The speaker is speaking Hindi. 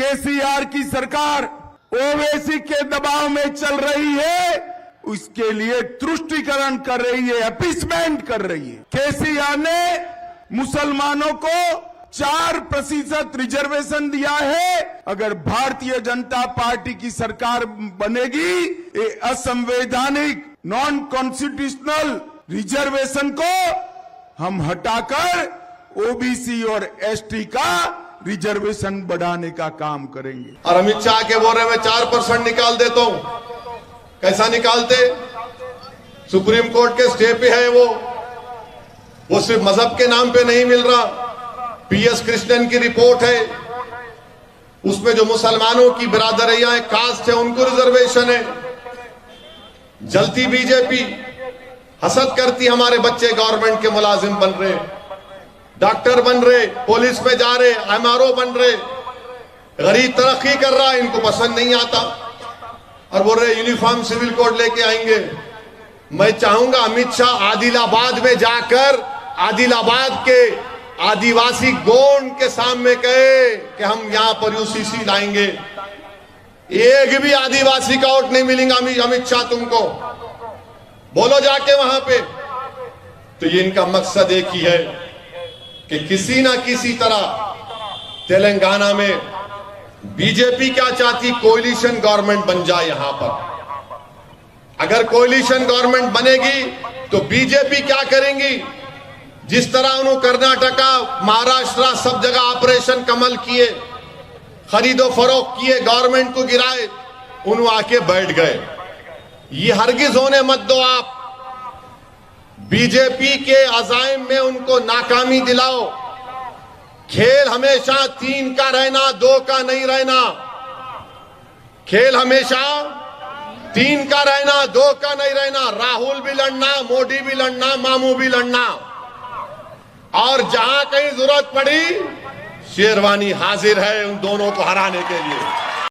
केसीआर की सरकार ओवैसी के दबाव में चल रही है, उसके लिए तुष्टीकरण कर रही है, अपीसमेंट कर रही है। केसीआर ने मुसलमानों को 4% रिजर्वेशन दिया है। अगर भारतीय जनता पार्टी की सरकार बनेगी, ये असंवैधानिक नॉन कॉन्स्टिट्यूशनल रिजर्वेशन को हम हटाकर ओबीसी और एसटी का रिजर्वेशन बढ़ाने का काम करेंगे। और अमित शाह के बोल रहे मैं 4% निकाल देता हूं। कैसा निकालते? सुप्रीम कोर्ट के स्टे पे है वो सिर्फ मजहब के नाम पे नहीं मिल रहा। पीएस कृष्णन की रिपोर्ट है, उसमें जो मुसलमानों की बिरादरियां है, कास्ट है, उनको रिजर्वेशन है। जलती बीजेपी, हसद करती हमारे बच्चे गवर्नमेंट के मुलाजिम बन रहे, डॉक्टर बन रहे, पुलिस में जा रहे, एमआरओ बन रहे, गरीब तरक्की कर रहा है, इनको पसंद नहीं आता और बोल रहे यूनिफॉर्म सिविल कोड लेके आएंगे। मैं चाहूंगा अमित शाह आदिलाबाद में जाकर आदिलाबाद के आदिवासी गोंड के सामने कहे कि हम यहां पर यूसीसी लाएंगे। एक भी आदिवासी का वोट नहीं मिलेगा अमित शाह तुमको, बोलो जाके वहां पे। तो ये इनका मकसद एक ही है कि किसी ना किसी तरह तेलंगाना में बीजेपी क्या चाहती, कोalition गवर्नमेंट बन जाए यहां पर। अगर कोalition गवर्नमेंट बनेगी तो बीजेपी क्या करेंगी? जिस तरह उन्होंने कर्नाटका, महाराष्ट्र सब जगह ऑपरेशन कमल किए, खरीदो फरोख्त किए, गवर्नमेंट को गिराए, उन्होंने आके बैठ गए। ये हरगिज होने मत दो आप। बीजेपी के अजाइम में उनको नाकामी दिलाओ। खेल हमेशा 3 का रहना, 2 का नहीं रहना। खेल हमेशा 3 का रहना, 2 का नहीं रहना। राहुल भी लड़ना, मोदी भी लड़ना, मामू भी लड़ना, और जहां कहीं जरूरत पड़ी शेरवानी हाजिर है उन दोनों को हराने के लिए।